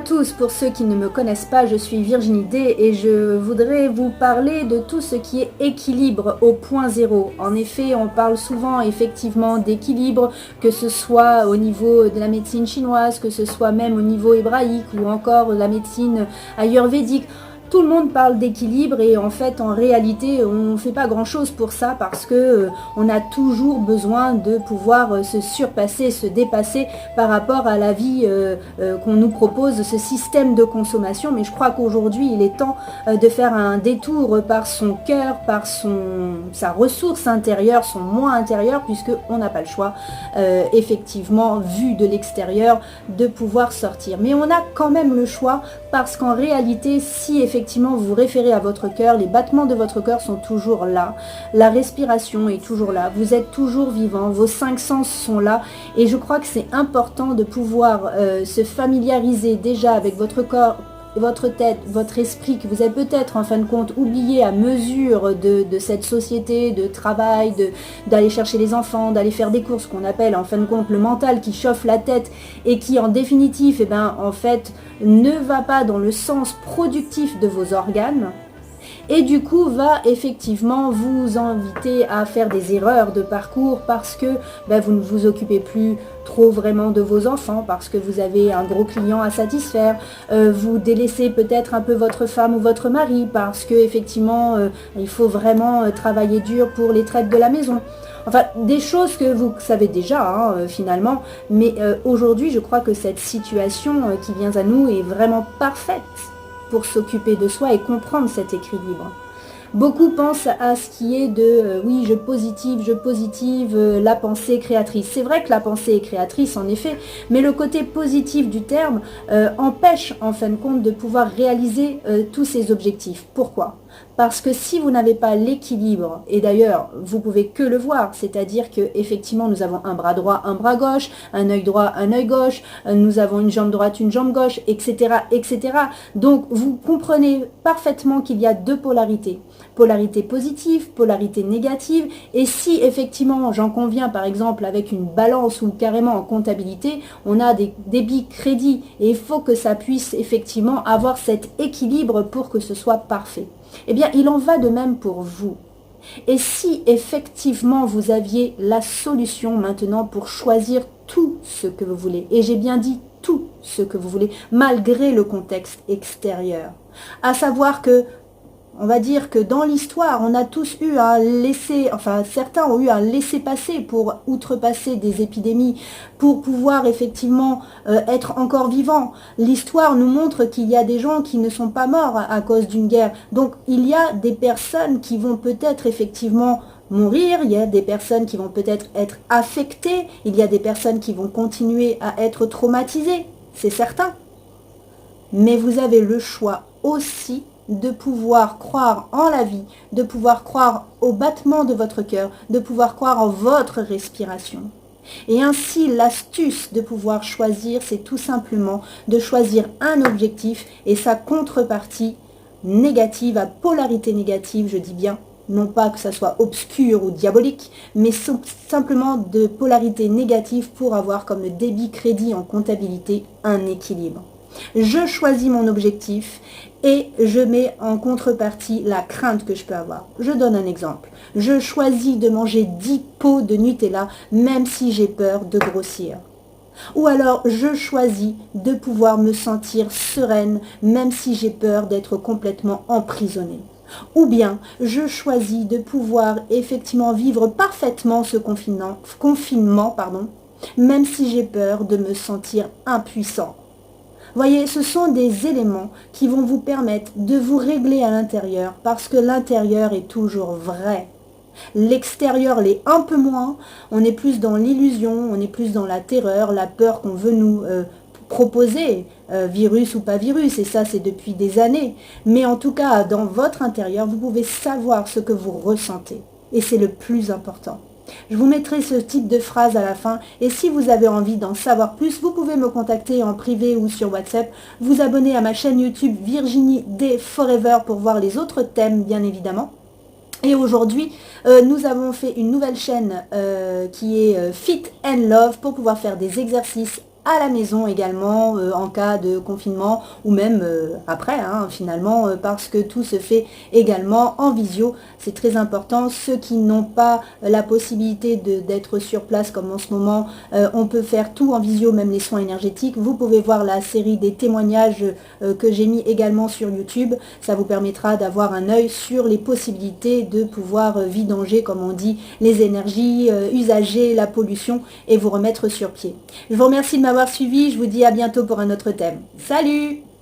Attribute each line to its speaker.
Speaker 1: tous, pour ceux qui ne me connaissent pas, je suis Virginie D et je voudrais vous parler de tout ce qui est équilibre au point zéro. En effet, on parle souvent effectivement d'équilibre, que ce soit au niveau de la médecine chinoise, que ce soit même au niveau hébraïque ou encore la médecine ayurvédique. Tout le monde parle d'équilibre et en fait, en réalité, on ne fait pas grand-chose pour ça parce que on a toujours besoin de pouvoir se surpasser, se dépasser par rapport à la vie qu'on nous propose, ce système de consommation. Mais je crois qu'aujourd'hui, il est temps de faire un détour par son cœur, par sa ressource intérieure, son moi intérieur, puisqu'on n'a pas le choix, effectivement, vu de l'extérieur, de pouvoir sortir. Mais on a quand même le choix parce qu'en réalité, si effectivement vous vous référez à votre cœur, les battements de votre cœur sont toujours là, la respiration est toujours là, vous êtes toujours vivant, vos 5 sens sont là et je crois que c'est important de pouvoir se familiariser déjà avec votre corps, votre tête, votre esprit, que vous avez peut-être en fin de compte oublié à mesure de cette société de travail, d'aller chercher les enfants, d'aller faire des courses, qu'on appelle en fin de compte le mental qui chauffe la tête et qui en définitive, eh ben, en fait, ne va pas dans le sens productif de vos organes. Et du coup va effectivement vous inviter à faire des erreurs de parcours parce que vous ne vous occupez plus trop vraiment de vos enfants, parce que vous avez un gros client à satisfaire, vous délaissez peut-être un peu votre femme ou votre mari parce que effectivement il faut vraiment travailler dur pour les traites de la maison. Enfin, des choses que vous savez déjà finalement, mais aujourd'hui je crois que cette situation qui vient à nous est vraiment parfaite pour s'occuper de soi et comprendre cet équilibre. Beaucoup pensent à ce qui est de oui, je positive, la pensée créatrice. C'est vrai que la pensée est créatrice en effet, mais le côté positif du terme empêche en fin de compte de pouvoir réaliser tous ces objectifs. Pourquoi ? Parce que si vous n'avez pas l'équilibre, et d'ailleurs vous pouvez que le voir, c'est-à-dire que effectivement nous avons un bras droit, un bras gauche, un œil droit, un œil gauche, nous avons une jambe droite, une jambe gauche, etc., etc. Donc vous comprenez parfaitement qu'il y a deux polarités. Polarité positive, polarité négative, et si effectivement, j'en conviens par exemple avec une balance ou carrément en comptabilité, on a des débits crédits et il faut que ça puisse effectivement avoir cet équilibre pour que ce soit parfait. Eh bien, il en va de même pour vous. Et si effectivement vous aviez la solution maintenant pour choisir tout ce que vous voulez, et j'ai bien dit tout ce que vous voulez, malgré le contexte extérieur, à savoir que on va dire que dans l'histoire, on a tous eu un certains ont eu un laisser-passer pour outrepasser des épidémies, pour pouvoir effectivement être encore vivants. L'histoire nous montre qu'il y a des gens qui ne sont pas morts à cause d'une guerre. Donc il y a des personnes qui vont peut-être effectivement mourir, il y a des personnes qui vont peut-être être affectées, il y a des personnes qui vont continuer à être traumatisées, c'est certain. Mais vous avez le choix aussi de pouvoir croire en la vie, de pouvoir croire au battement de votre cœur, de pouvoir croire en votre respiration. Et ainsi, l'astuce de pouvoir choisir, c'est tout simplement de choisir un objectif et sa contrepartie négative, à polarité négative, je dis bien, non pas que ça soit obscur ou diabolique, mais simplement de polarité négative pour avoir comme débit crédit en comptabilité un équilibre. Je choisis mon objectif et je mets en contrepartie la crainte que je peux avoir. Je donne un exemple. Je choisis de manger 10 pots de Nutella même si j'ai peur de grossir. Ou alors je choisis de pouvoir me sentir sereine même si j'ai peur d'être complètement emprisonnée. Ou bien je choisis de pouvoir effectivement vivre parfaitement ce confinement, même si j'ai peur de me sentir impuissant. Voyez, ce sont des éléments qui vont vous permettre de vous régler à l'intérieur parce que l'intérieur est toujours vrai. L'extérieur l'est un peu moins, on est plus dans l'illusion, on est plus dans la terreur, la peur qu'on veut nous proposer, virus ou pas virus, et ça c'est depuis des années. Mais en tout cas, dans votre intérieur, vous pouvez savoir ce que vous ressentez. Et c'est le plus important. Je vous mettrai ce type de phrase à la fin et si vous avez envie d'en savoir plus, vous pouvez me contacter en privé ou sur WhatsApp, vous abonner à ma chaîne YouTube Virginie D Forever pour voir les autres thèmes bien évidemment. Et aujourd'hui, nous avons fait une nouvelle chaîne qui est Fit and Love pour pouvoir faire des exercices à la maison également en cas de confinement ou même après finalement parce que tout se fait également en visio. C'est très important. Ceux qui n'ont pas la possibilité d'être sur place comme en ce moment, on peut faire tout en visio, même les soins énergétiques. Vous pouvez voir la série des témoignages que j'ai mis également sur YouTube. Ça vous permettra d'avoir un œil sur les possibilités de pouvoir vidanger, comme on dit, les énergies usagées, la pollution et vous remettre sur pied. Je vous remercie de m'avoir suivi. Je vous dis à bientôt pour un autre thème. Salut!